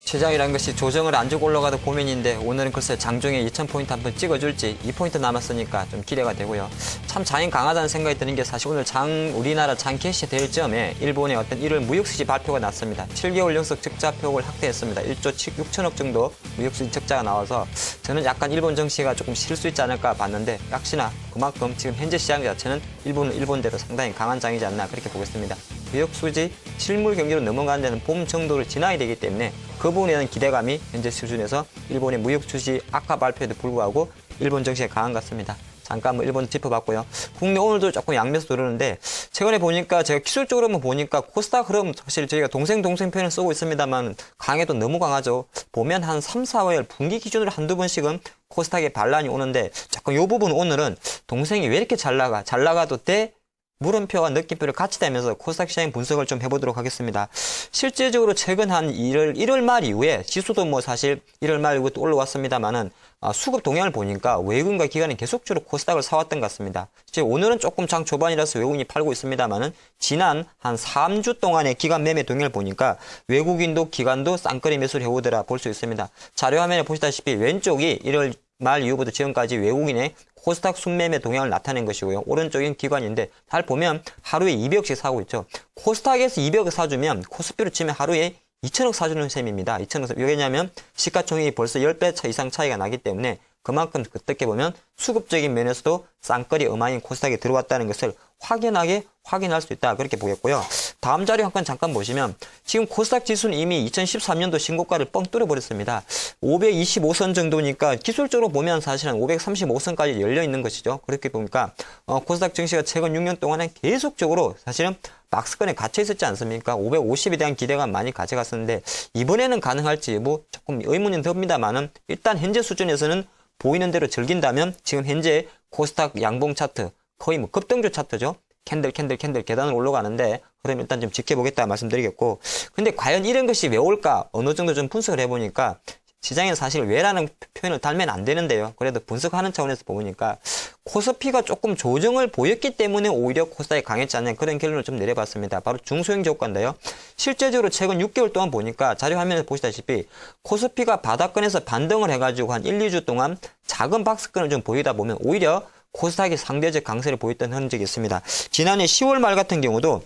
시장이라는 것이 조정을 안 주고 올라가도 고민인데 오늘은 글쎄 장중에 2000포인트 한번 찍어줄지 2포인트 남았으니까 좀 기대가 되고요. 참 장이 강하다는 생각이 드는 게 사실 오늘 우리나라 장 개시 될 점에 일본의 어떤 1월 무역수지 발표가 났습니다. 7개월 연속 적자 표를 확대했습니다. 1조 6천억 정도 무역수지 적자가 나와서 저는 약간 일본 정시가 조금 실 수 있지 않을까 봤는데 역시나 그만큼 지금 현재 시장 자체는 일본은 일본대로 상당히 강한 장이지 않나 그렇게 보겠습니다. 무역수지 실물 경기로 넘어가는 데는 봄 정도를 지나야 되기 때문에 그 부분에 대한 기대감이 현재 수준에서 일본의 무역수지 악화 발표에도 불구하고 일본 정시가 강한 것 같습니다. 잠깐 일본 짚어봤고요. 국내 오늘도 조금 양면서 도르는데 최근에 보니까 제가 기술적으로만 보니까 코스닥 흐름 사실 저희가 동생 표현을 쓰고 있습니다만 강해도 너무 강하죠. 보면 한 3, 4월 분기 기준으로 한두 번씩은 코스닥에 반란이 오는데 조금 이 부분 오늘은 동생이 왜 이렇게 잘 나가도 돼? 물음표와 느낌표를 같이 대면서 코스닥 시장 분석을 좀 해보도록 하겠습니다. 실제적으로 최근 한 1월 말 이후에 지수도 뭐 사실 1월 말 이후부터 올라왔습니다만은 수급 동향을 보니까 외국인과 기관이 계속적으로 코스닥을 사왔던 것 같습니다. 오늘은 조금 장 초반이라서 외국인이 팔고 있습니다만은 지난 한 3주 동안의 기관 매매 동향을 보니까 외국인도 기관도 쌍끌이 매수를 해오더라 볼 수 있습니다. 자료 화면에 보시다시피 왼쪽이 1월 말 이후부터 지금까지 외국인의 코스닥 순매매 동향을 나타낸 것이고요. 오른쪽인 기관인데 잘 보면 하루에 200억씩 사고 있죠. 코스닥에서 200억 사주면 코스피로 치면 하루에 2천억 사주는 셈입니다. 2천억. 왜냐하면 시가총액이 벌써 10배 이상 차이가 나기 때문에 그만큼 어떻게 보면 수급적인 면에서도 쌍끌이 어마인 코스닥에 들어왔다는 것을 확인할 수 있다. 그렇게 보겠고요. 다음 자료 잠깐 보시면 지금 코스닥 지수는 이미 2013년도 신고가를 뻥 뚫어버렸습니다. 525선 정도니까 기술적으로 보면 사실은 535선까지 열려 있는 것이죠. 그렇게 보니까 코스닥 증시가 최근 6년 동안에 계속적으로 사실은 박스권에 갇혀 있었지 않습니까? 550에 대한 기대감 많이 가져갔었는데 이번에는 가능할지 뭐 조금 의문이 듭니다만은 일단 현재 수준에서는 보이는 대로 즐긴다면 지금 현재 코스닥 양봉 차트 거의 뭐 급등주 차트죠. 캔들 계단을 올라가는데 그럼 일단 좀 지켜보겠다 말씀드리겠고 근데 과연 이런 것이 왜 올까 어느 정도 좀 분석을 해보니까 시장에는 사실 왜라는 표현을 달면 안 되는데요. 그래도 분석하는 차원에서 보니까 코스피가 조금 조정을 보였기 때문에 오히려 코스닥이 강했지 않냐 그런 결론을 좀 내려봤습니다. 바로 중소형주 효과인데요. 실제적으로 최근 6개월 동안 보니까 자료 화면에 보시다시피 코스피가 바닥권에서 반등을 해가지고 한 1, 2주 동안 작은 박스권을 좀 보이다 보면 오히려 코스닥이 상대적 강세를 보였던 흔적이 있습니다. 지난해 10월 말 같은 경우도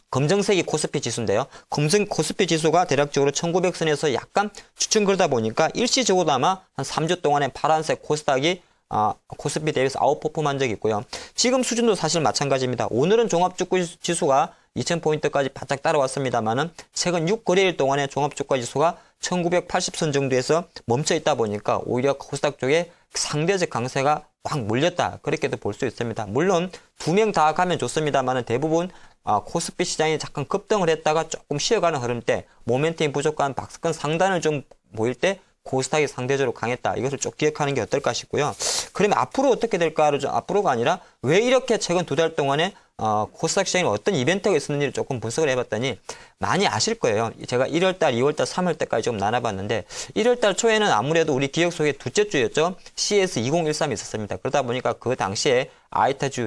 검정색이 코스피 지수인데요. 검정 코스피 지수가 대략적으로 1900선에서 약간 추천 그러다 보니까 일시적으로 아마 한 3주 동안에 파란색 코스닥이 코스피 대비해서 아웃퍼폼한 적이 있고요. 지금 수준도 사실 마찬가지입니다. 오늘은 종합주가 지수가 2000포인트까지 바짝 따라왔습니다만은 최근 6거래일 동안에 종합주가 지수가 1980선 정도에서 멈춰 있다 보니까 오히려 코스닥 쪽에 상대적 강세가 확 몰렸다. 그렇게도 볼 수 있습니다. 물론 두 명 다 가면 좋습니다만은 대부분 코스피 시장이 잠깐 급등을 했다가 조금 쉬어가는 흐름 때 모멘텀이 부족한 박스권 상단을 좀 보일 때 코스닥이 상대적으로 강했다. 이것을 좀 기억하는 게 어떨까 싶고요. 그러면 앞으로 어떻게 될까를 좀 앞으로가 아니라 왜 이렇게 최근 두 달 동안에 코스닥 시장에 어떤 이벤트가 있었는지를 조금 분석을 해봤더니 많이 아실 거예요. 제가 1월달, 2월달, 3월달까지 좀 나눠봤는데 1월달 초에는 아무래도 우리 기억 속에 둘째 주였죠. CS2013이 있었습니다. 그러다 보니까 그 당시에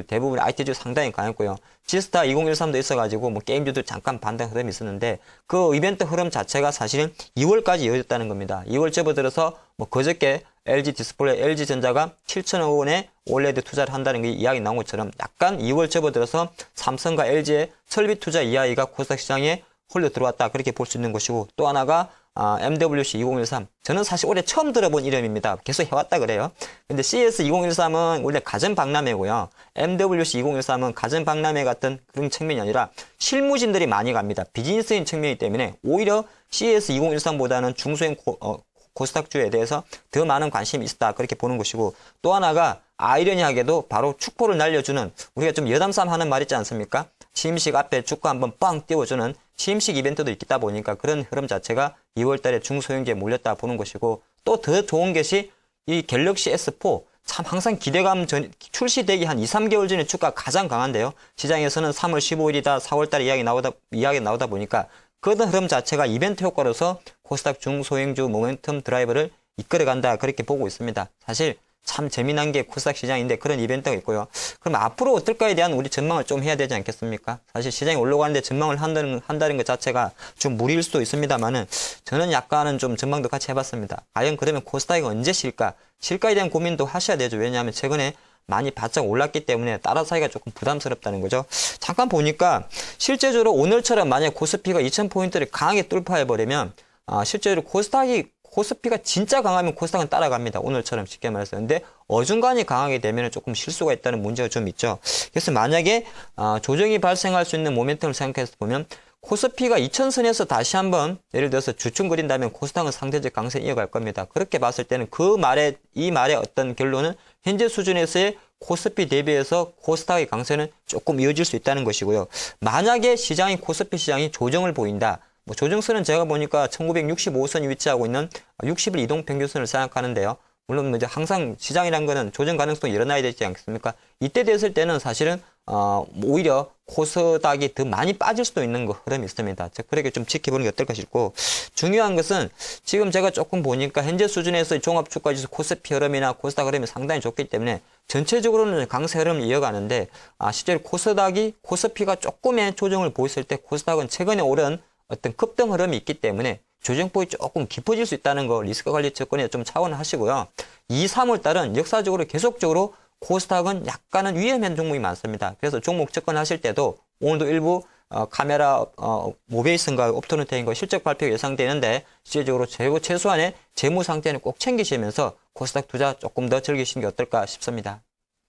대부분 IT주 상당히 강했고요. 지스타 2013도 있어가지고 뭐 게임주도 잠깐 반등 흐름이 있었는데 그 이벤트 흐름 자체가 사실은 2월까지 이어졌다는 겁니다. 2월 접어들어서 뭐 그저께 LG 디스플레이, LG전자가 7천억 원의 올레드 투자를 한다는 게 이야기 나온 것처럼 약간 2월 접어들어서 삼성과 LG의 설비 투자 이야기가 코스닥 시장에 홀려 들어왔다. 그렇게 볼 수 있는 것이고 또 하나가 MWC 2013. 저는 사실 올해 처음 들어본 이름입니다. 계속 해왔다 그래요. 근데 CS 2013은 원래 가전박람회고요. MWC 2013은 가전박람회 같은 그런 측면이 아니라 실무진들이 많이 갑니다. 비즈니스인 측면이기 때문에 오히려 CS 2013보다는 중소형 코스닥주에 대해서 더 많은 관심이 있다. 그렇게 보는 것이고 또 하나가 아이러니하게도 바로 축포를 날려주는 우리가 좀 여담삼 하는 말 있지 않습니까? 취임식 앞에 축구 한번 빵 띄워주는 취임식 이벤트도 있다 보니까 그런 흐름 자체가 2월달에 중소형주에 몰렸다 보는 것이고 또 더 좋은 것이 이 갤럭시 S4 참 항상 기대감 출시되기 한 2, 3개월 전에 주가가 가장 강한데요. 시장에서는 3월 15일이다 4월달에 이야기 나오다 보니까 그런 흐름 자체가 이벤트 효과로서 코스닥 중소형주 모멘텀 드라이버를 이끌어간다 그렇게 보고 있습니다. 사실 참 재미난 게 코스닥 시장인데 그런 이벤트가 있고요. 그럼 앞으로 어떨까에 대한 우리 전망을 좀 해야 되지 않겠습니까? 사실 시장이 올라가는데 전망을 한다는 것 자체가 좀 무리일 수도 있습니다만은 저는 약간은 좀 전망도 같이 해봤습니다. 과연 그러면 코스닥이 언제 실까? 실가에 대한 고민도 하셔야 되죠. 왜냐하면 최근에 많이 바짝 올랐기 때문에 따라서 하기가 조금 부담스럽다는 거죠. 잠깐 보니까 실제적으로 오늘처럼 만약 코스피가 2000포인트를 강하게 뚫어버리면 실제로 코스피가 진짜 강하면 코스닥은 따라갑니다. 오늘처럼 쉽게 말해서. 근데 어중간히 강하게 되면 조금 실수가 있다는 문제가 좀 있죠. 그래서 만약에 조정이 발생할 수 있는 모멘텀을 생각해서 보면 코스피가 2000선에서 다시 한번 예를 들어서 주춤 그린다면 코스닥은 상대적 강세를 이어갈 겁니다. 그렇게 봤을 때는 이 말의 어떤 결론은 현재 수준에서의 코스피 대비해서 코스닥의 강세는 조금 이어질 수 있다는 것이고요. 만약에 코스피 시장이 조정을 보인다. 조정선은 제가 보니까 1965선이 위치하고 있는 60일 이동평균선을 생각하는데요. 물론 이제 항상 시장이란 거는 조정 가능성이 일어나야 되지 않겠습니까? 이때 됐을 때는 사실은 오히려 코스닥이 더 많이 빠질 수도 있는 흐름이 있습니다. 그렇게 좀 지켜보는 게 어떨까 싶고, 중요한 것은 지금 제가 조금 보니까 현재 수준에서 종합주가지수 코스피 흐름이나 코스닥 흐름이 상당히 좋기 때문에 전체적으로는 강세 흐름을 이어가는데 실제로 코스피가 조금의 조정을 보였을 때 코스닥은 최근에 오른 어떤 급등 흐름이 있기 때문에 조정폭이 조금 깊어질 수 있다는 거 리스크 관리 접근에 좀 차원을 하시고요. 2, 3월 달은 역사적으로 계속적으로 코스닥은 약간은 위험한 종목이 많습니다. 그래서 종목 접근하실 때도 오늘도 일부 카메라 모베이슨과 옵토노테인과 실적 발표가 예상되는데 실질적으로 최소한의 재무 상태는 꼭 챙기시면서 코스닥 투자 조금 더 즐기시는 게 어떨까 싶습니다.